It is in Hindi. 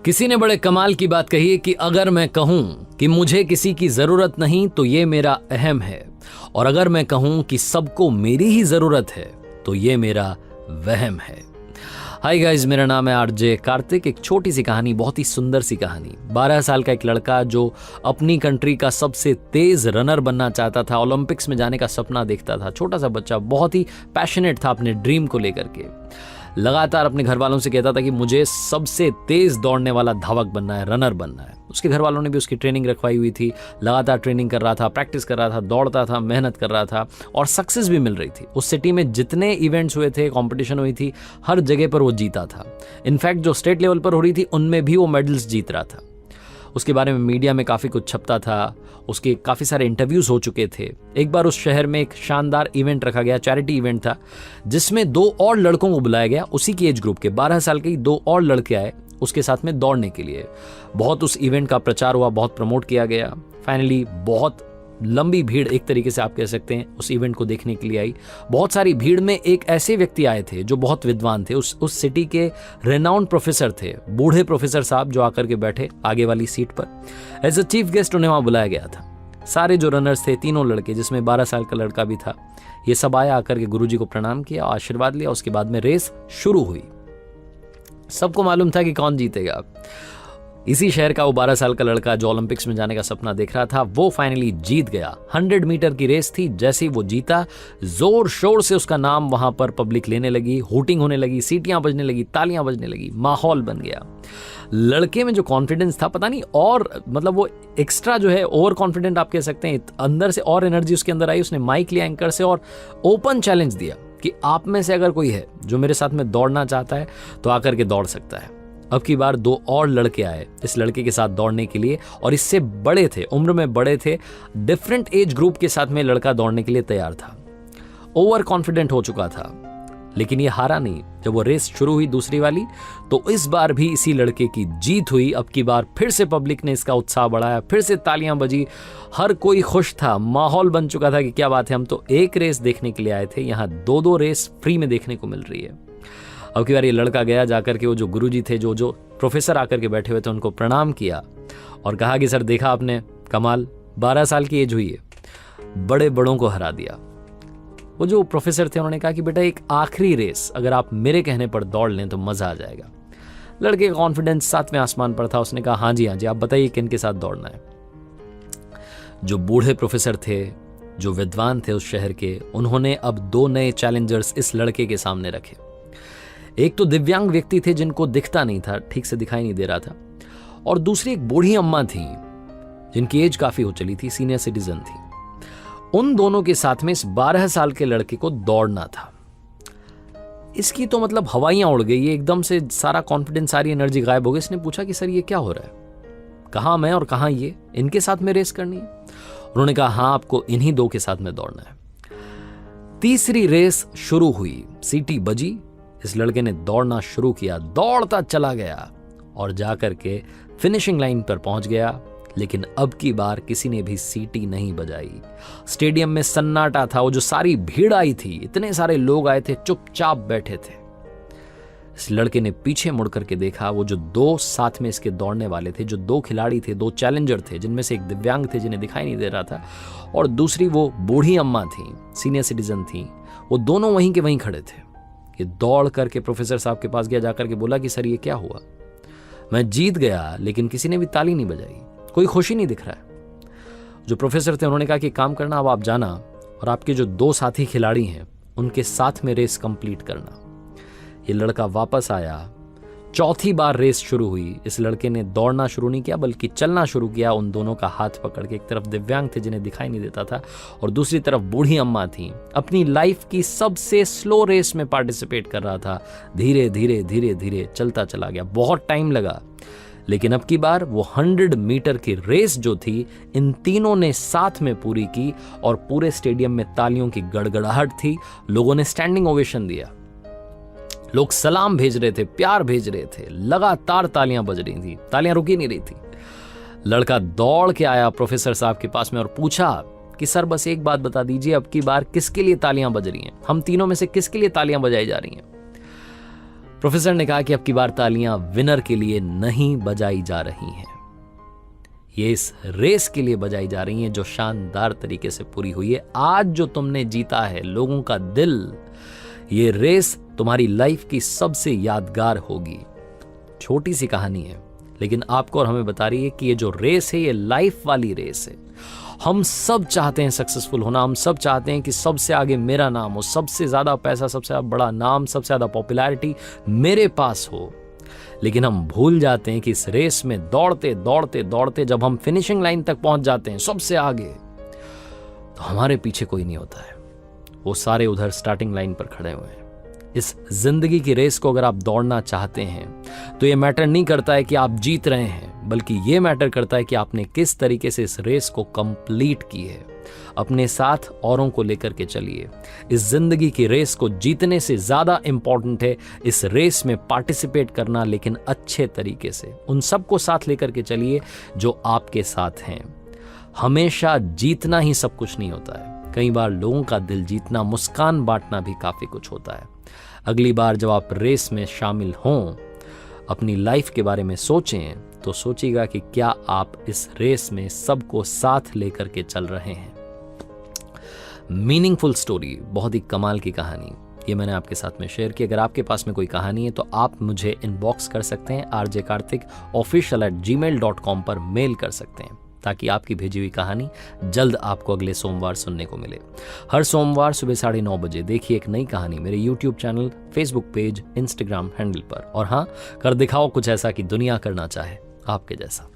किसी ने बड़े कमाल की बात कही है कि अगर मैं कहूं कि मुझे किसी की जरूरत नहीं तो ये मेरा अहम है, और अगर मैं कहूं कि सबको मेरी ही जरूरत है तो ये मेरा वहम है। हाय गाइस, मेरा नाम है आरजे कार्तिक। एक छोटी सी कहानी, बहुत ही सुंदर सी कहानी। 12 साल का एक लड़का जो अपनी कंट्री का सबसे तेज रनर बनना चाहता था, ओलंपिक्स में जाने का सपना देखता था। छोटा सा बच्चा, बहुत ही पैशनेट था अपने ड्रीम को लेकर के। लगातार अपने घर वालों से कहता था कि मुझे सबसे तेज दौड़ने वाला धावक बनना है, रनर बनना है। उसके घर वालों ने भी उसकी ट्रेनिंग रखवाई हुई थी। लगातार ट्रेनिंग कर रहा था, प्रैक्टिस कर रहा था, दौड़ता था, मेहनत कर रहा था और सक्सेस भी मिल रही थी। उस सिटी में जितने इवेंट्स हुए थे, कंपटीशन हुई थी, हर जगह पर वो जीता था। इनफैक्ट जो स्टेट लेवल पर हो रही थी उनमें भी वो मेडल्स जीत रहा था। उसके बारे में मीडिया में काफ़ी कुछ छपता था, उसके काफ़ी सारे इंटरव्यूज़ हो चुके थे। एक बार उस शहर में एक शानदार इवेंट रखा गया, चैरिटी इवेंट था, जिसमें 2 और लड़कों को बुलाया गया। उसी की एज ग्रुप के 12 साल के ही 2 और लड़के आए उसके साथ में दौड़ने के लिए। बहुत उस इवेंट का प्रचार हुआ, बहुत प्रमोट किया गया। फाइनली बहुत लंबी भीड़, एक तरीके से आप कह सकते हैं, उस इवेंट को देखने के लिए आई। बहुत सारी भीड़ में एक ऐसे व्यक्ति आए थे जो बहुत विद्वान थे, उस सिटी के रेनाउंड प्रोफेसर थे, बूढ़े प्रोफेसर साहब, जो आकर के बैठे आगे वाली सीट पर। एज अ चीफ गेस्ट उन्हें वहां बुलाया गया था। सारे जो रनर्स थे, 3 लड़के, जिसमें 12 साल का लड़का भी था, ये सब आया, आकर के गुरुजी को प्रणाम किया, आशीर्वाद लिया। उसके बाद में रेस शुरू हुई। सबको मालूम था कि कौन जीतेगा। इसी शहर का वो 12 साल का लड़का जो ओलंपिक्स में जाने का सपना देख रहा था, वो फाइनली जीत गया। 100 मीटर की रेस थी। जैसे ही वो जीता, जोर शोर से उसका नाम वहां पर पब्लिक लेने लगी, हूटिंग होने लगी, सीटियां बजने लगी, तालियां बजने लगी, माहौल बन गया। लड़के में जो कॉन्फिडेंस था, पता नहीं, और मतलब वो एक्स्ट्रा जो है, ओवर कॉन्फिडेंट आप कह सकते हैं, अंदर से और एनर्जी उसके अंदर आई। उसने माइक लिया एंकर से और ओपन चैलेंज दिया कि आप में से अगर कोई है जो मेरे साथ में दौड़ना चाहता है तो आकर के दौड़ सकता है। अब की बार 2 और लड़के आए इस लड़के के साथ दौड़ने के लिए, और इससे बड़े थे, उम्र में बड़े थे। डिफरेंट एज ग्रुप के साथ में लड़का दौड़ने के लिए तैयार था, ओवर कॉन्फिडेंट हो चुका था, लेकिन ये हारा नहीं। जब वो रेस शुरू हुई दूसरी वाली, तो इस बार भी इसी लड़के की जीत हुई। अब की बार फिर से पब्लिक ने इसका उत्साह बढ़ाया, फिर से तालियां बजी, हर कोई खुश था, माहौल बन चुका था कि क्या बात है, हम तो एक रेस देखने के लिए आए थे, यहाँ 2-2 रेस फ्री में देखने को मिल रही है। अब की बार ये लड़का गया, जाकर के वो जो गुरुजी थे, जो प्रोफेसर आकर के बैठे हुए थे, उनको प्रणाम किया और कहा कि सर, देखा आपने, कमाल, 12 साल की एज हुई है, बड़े बड़ों को हरा दिया। वो जो प्रोफेसर थे उन्होंने कहा कि बेटा, एक आखिरी रेस अगर आप मेरे कहने पर दौड़ लें तो मजा आ जाएगा। लड़के का कॉन्फिडेंस 7वें आसमान पर था। उसने कहा, हाँ जी, आप बताइए किन के साथ दौड़ना है। जो बूढ़े प्रोफेसर थे, जो विद्वान थे उस शहर के, उन्होंने अब 2 नए चैलेंजर्स इस लड़के के सामने रखे। एक तो दिव्यांग व्यक्ति थे जिनको दिखता नहीं था, ठीक से दिखाई नहीं दे रहा था, और दूसरी एक बूढ़ी अम्मा थी जिनकी एज काफी हो चली थी, सीनियर सिटीजन थी। उन दोनों के साथ में इस 12 साल के लड़के को दौड़ना था। इसकी तो मतलब हवाइयां उड़ गई, ये एकदम से सारा कॉन्फिडेंस, सारी एनर्जी गायब हो गई। इसने पूछा कि सर, ये क्या हो रहा है, कहां मैं और कहां ये, इनके साथ में रेस करनी है? उन्होंने कहा, हाँ, आपको इन्हीं 2 के साथ में दौड़ना है। तीसरी रेस शुरू हुई, सीटी बजी, इस लड़के ने दौड़ना शुरू किया, दौड़ता चला गया और जाकर के फिनिशिंग लाइन पर पहुंच गया। लेकिन अब की बार किसी ने भी सीटी नहीं बजाई। स्टेडियम में सन्नाटा था। वो जो सारी भीड़ आई थी, इतने सारे लोग आए थे, चुपचाप बैठे थे। इस लड़के ने पीछे मुड़ करके देखा, वो जो 2 साथ में इसके दौड़ने वाले थे, जो 2 खिलाड़ी थे, 2 चैलेंजर थे, जिनमें से एक दिव्यांग थे जिन्हें दिखाई नहीं दे रहा था, और दूसरी वो बूढ़ी अम्मा थी, सीनियर सिटीजन थी, वो दोनों वहीं के वहीं खड़े थे। ये दौड़ करके प्रोफेसर साहब के पास गया, जाकर के बोला कि सर, ये क्या हुआ, मैं जीत गया, लेकिन किसी ने भी ताली नहीं बजाई, कोई खुशी नहीं दिख रहा है। जो प्रोफेसर थे उन्होंने कहा कि काम करना, अब आप जाना और आपके जो 2 साथी खिलाड़ी हैं उनके साथ में रेस कंप्लीट करना। ये लड़का वापस आया। चौथी बार रेस शुरू हुई। इस लड़के ने दौड़ना शुरू नहीं किया, बल्कि चलना शुरू किया, उन दोनों का हाथ पकड़ के। एक तरफ दिव्यांग थे जिन्हें दिखाई नहीं देता था, और दूसरी तरफ बूढ़ी अम्मा थी। अपनी लाइफ की सबसे स्लो रेस में पार्टिसिपेट कर रहा था। धीरे धीरे धीरे धीरे चलता चला गया, बहुत टाइम लगा, लेकिन अब की बार वो 100 मीटर की रेस जो थी, इन तीनों ने साथ में पूरी की, और पूरे स्टेडियम में तालियों की गड़गड़ाहट थी। लोगों ने स्टैंडिंग ओवेशन दिया, लोग सलाम भेज रहे थे, प्यार भेज रहे थे, लगातार तालियां बज रही थी, तालियां रुकी नहीं रही थी। लड़का दौड़ के आया प्रोफेसर साहब के पास में और पूछा कि सर, बस एक बात बता दीजिए, अब की बार किसके लिए तालियां बज रही हैं, हम तीनों में से किसके लिए तालियां बजाई जा रही हैं? प्रोफेसर ने कहा कि अब की बार तालियां विनर के लिए नहीं बजाई जा रही हैं, ये इस रेस के लिए बजाई जा रही हैं जो शानदार तरीके से पूरी हुई है। आज जो तुमने जीता है लोगों का दिल, ये रेस तुम्हारी लाइफ की सबसे यादगार होगी। छोटी सी कहानी है लेकिन आपको और हमें बता रही है कि ये जो रेस है ये लाइफ वाली रेस है। हम सब चाहते हैं सक्सेसफुल होना, हम सब चाहते हैं कि सबसे आगे मेरा नाम हो, सबसे ज्यादा पैसा, सबसे ज्यादा बड़ा नाम, सबसे ज्यादा पॉपुलैरिटी मेरे पास हो। लेकिन हम भूल जाते हैं कि इस रेस में दौड़ते दौड़ते दौड़ते जब हम फिनिशिंग लाइन तक पहुंच जाते हैं सबसे आगे, तो हमारे पीछे कोई नहीं होता है, वो सारे उधर स्टार्टिंग लाइन पर खड़े हुए हैं। इस जिंदगी की रेस को अगर आप दौड़ना चाहते हैं तो ये मैटर नहीं करता है कि आप जीत रहे हैं, बल्कि ये मैटर करता है कि आपने किस तरीके से इस रेस को कंप्लीट की है। अपने साथ औरों को लेकर के चलिए। इस जिंदगी की रेस को जीतने से ज्यादा इंपॉर्टेंट है इस रेस में पार्टिसिपेट करना, लेकिन अच्छे तरीके से। उन सबको साथ लेकर के चलिए जो आपके साथ हैं। हमेशा जीतना ही सब कुछ नहीं होता है, कई बार लोगों का दिल जीतना, मुस्कान बांटना भी काफी कुछ होता है। अगली बार जब आप रेस में शामिल हों, अपनी लाइफ के बारे में सोचें तो सोचिएगा कि क्या आप इस रेस में सबको साथ लेकर के चल रहे हैं। मीनिंगफुल स्टोरी, बहुत ही कमाल की कहानी, ये मैंने आपके साथ में शेयर की। अगर आपके पास में कोई कहानी है तो आप मुझे इनबॉक्स कर सकते हैं, rjkarthikofficial@gmail.com पर मेल कर सकते हैं, ताकि आपकी भेजी हुई कहानी जल्द आपको अगले सोमवार सुनने को मिले। हर सोमवार सुबह 9:30 बजे देखिए एक नई कहानी मेरे YouTube channel, Facebook page, Instagram handle पर। और हाँ, कर दिखाओ कुछ ऐसा कि दुनिया करना चाहे आपके जैसा।